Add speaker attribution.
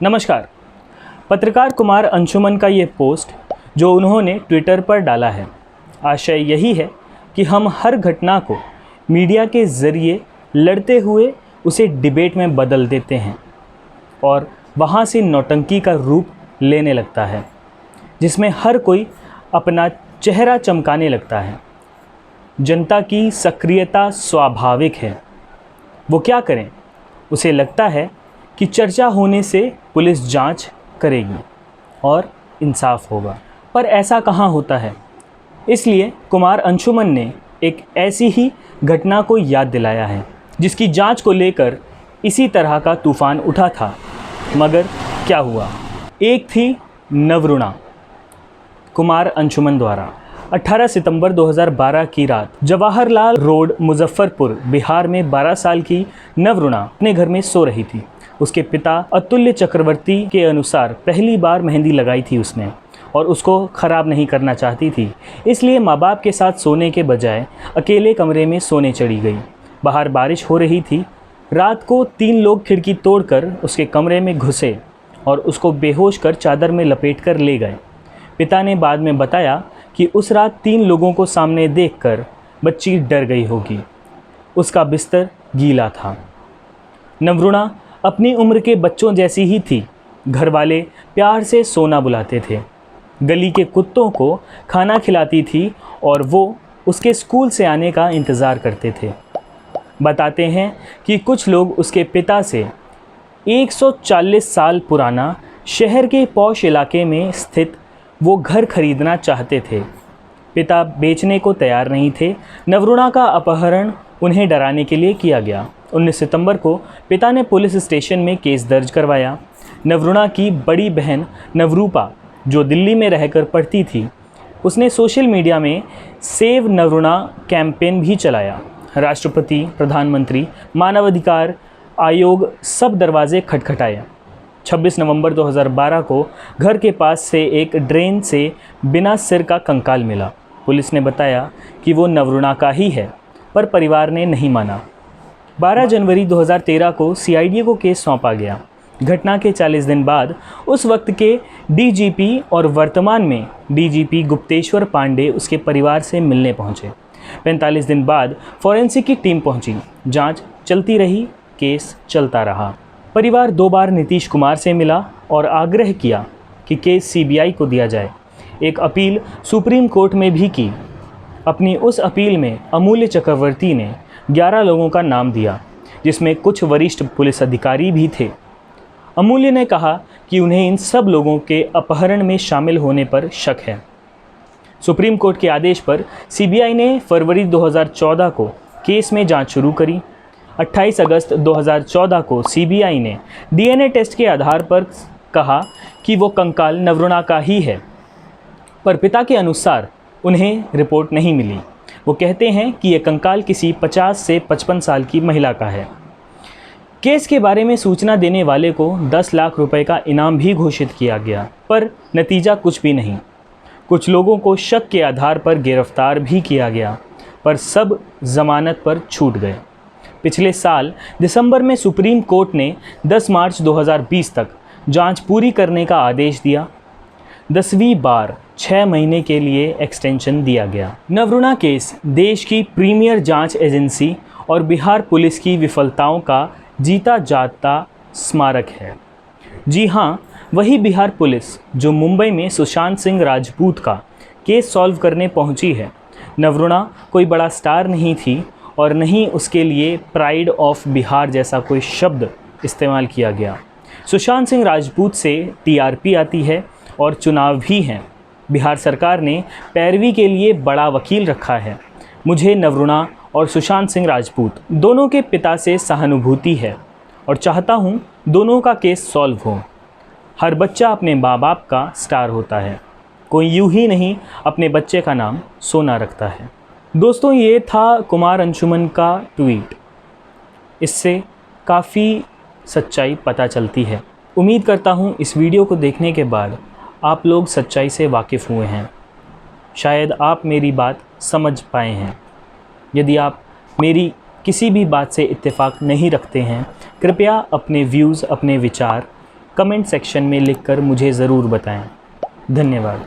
Speaker 1: नमस्कार। पत्रकार कुमार अंशुमन का ये पोस्ट जो उन्होंने ट्विटर पर डाला है, आशय यही है कि हम हर घटना को मीडिया के ज़रिए लड़ते हुए उसे डिबेट में बदल देते हैं और वहाँ से नौटंकी का रूप लेने लगता है, जिसमें हर कोई अपना चेहरा चमकाने लगता है। जनता की सक्रियता स्वाभाविक है, वो क्या करें? उसे लगता है कि चर्चा होने से पुलिस जांच करेगी और इंसाफ होगा, पर ऐसा कहाँ होता है। इसलिए कुमार अंशुमन ने एक ऐसी ही घटना को याद दिलाया है जिसकी जांच को लेकर इसी तरह का तूफान उठा था। मगर क्या हुआ? एक थी नवरुणा। कुमार अंशुमन द्वारा 18 सितंबर 2012 की रात जवाहरलाल रोड मुजफ्फरपुर बिहार में 12 साल की नवरुणा अपने घर में सो रही थी। उसके पिता अतुल्य चक्रवर्ती के अनुसार पहली बार मेहंदी लगाई थी उसने और उसको ख़राब नहीं करना चाहती थी, इसलिए माँ बाप के साथ सोने के बजाय अकेले कमरे में सोने चली गई। बाहर बारिश हो रही थी। रात को 3 लोग खिड़की तोड़कर उसके कमरे में घुसे और उसको बेहोश कर चादर में लपेट कर ले गए। पिता ने बाद में बताया कि उस रात 3 लोगों को सामने देखकर बच्ची डर गई होगी। उसका बिस्तर गीला था। नवरुणा अपनी उम्र के बच्चों जैसी ही थी। घर वाले प्यार से सोना बुलाते थे, गली के कुत्तों को खाना खिलाती थी और वो उसके स्कूल से आने का इंतज़ार करते थे। बताते हैं कि कुछ लोग उसके पिता से 140 साल पुराना शहर के पॉश इलाके में स्थित वो घर खरीदना चाहते थे। पिता बेचने को तैयार नहीं थे। नवरुणा का अपहरण उन्हें डराने के लिए किया गया। 19 सितंबर को पिता ने पुलिस स्टेशन में केस दर्ज करवाया। नवरुणा की बड़ी बहन नवरूपा, जो दिल्ली में रहकर पढ़ती थी, उसने सोशल मीडिया में सेव नवरुणा कैंपेन भी चलाया। राष्ट्रपति, प्रधानमंत्री, मानवाधिकार आयोग सब दरवाजे खटखटाए। 26 नवंबर 2012 को घर के पास से एक ड्रेन से बिना सिर का कंकाल मिला। पुलिस ने बताया कि वो नवरुणा का ही है, पर परिवार ने नहीं माना। 12 जनवरी 2013 को सीआईडी को केस सौंपा गया। घटना के 40 दिन बाद उस वक्त के डीजीपी और वर्तमान में डीजीपी गुप्तेश्वर पांडे उसके परिवार से मिलने पहुंचे। 45 दिन बाद फॉरेंसिक की टीम पहुंची। जांच चलती रही, केस चलता रहा। परिवार 2 बार नीतीश कुमार से मिला और आग्रह किया कि केस सीबीआई को दिया जाए। एक अपील सुप्रीम कोर्ट में भी की। अपनी उस अपील में अमूल्य चक्रवर्ती ने 11 लोगों का नाम दिया, जिसमें कुछ वरिष्ठ पुलिस अधिकारी भी थे। अमूल्य ने कहा कि उन्हें इन सब लोगों के अपहरण में शामिल होने पर शक है। सुप्रीम कोर्ट के आदेश पर सीबीआई ने फरवरी 2014 को केस में जांच शुरू करी। 28 अगस्त 2014 को सीबीआई ने डीएनए टेस्ट के आधार पर कहा कि वो कंकाल नवरुणा का ही है, पर पिता के अनुसार उन्हें रिपोर्ट नहीं मिली। वो कहते हैं कि ये कंकाल किसी 50 से 55 साल की महिला का है। केस के बारे में सूचना देने वाले को 10 लाख रुपए का इनाम भी घोषित किया गया, पर नतीजा कुछ भी नहीं। कुछ लोगों को शक के आधार पर गिरफ्तार भी किया गया, पर सब जमानत पर छूट गए। पिछले साल दिसंबर में सुप्रीम कोर्ट ने 10 मार्च 2020 तक जांच पूरी करने का आदेश दिया। 10वीं बार 6 महीने के लिए एक्सटेंशन दिया गया। नवरुणा केस देश की प्रीमियर जांच एजेंसी और बिहार पुलिस की विफलताओं का जीता जागता स्मारक है। जी हाँ, वही बिहार पुलिस जो मुंबई में सुशांत सिंह राजपूत का केस सॉल्व करने पहुंची है। नवरुणा कोई बड़ा स्टार नहीं थी और नहीं उसके लिए प्राइड ऑफ बिहार जैसा कोई शब्द इस्तेमाल किया गया। सुशांत सिंह राजपूत से टीआरपी आती है और चुनाव भी हैं। बिहार सरकार ने पैरवी के लिए बड़ा वकील रखा है। मुझे नवरुणा और सुशांत सिंह राजपूत दोनों के पिता से सहानुभूति है और चाहता हूँ दोनों का केस सॉल्व हो। हर बच्चा अपने माँ बाप का स्टार होता है, कोई यूं ही नहीं अपने बच्चे का नाम सोना रखता है। दोस्तों, ये था कुमार अंशुमन का ट्वीट। इससे काफ़ी सच्चाई पता चलती है। उम्मीद करता हूँ इस वीडियो को देखने के बाद आप लोग सच्चाई से वाकिफ़ हुए हैं। शायद आप मेरी बात समझ पाए हैं। यदि आप मेरी किसी भी बात से इत्तेफाक नहीं रखते हैं, कृपया अपने व्यूज़, अपने विचार कमेंट सेक्शन में लिखकर मुझे ज़रूर बताएं। धन्यवाद।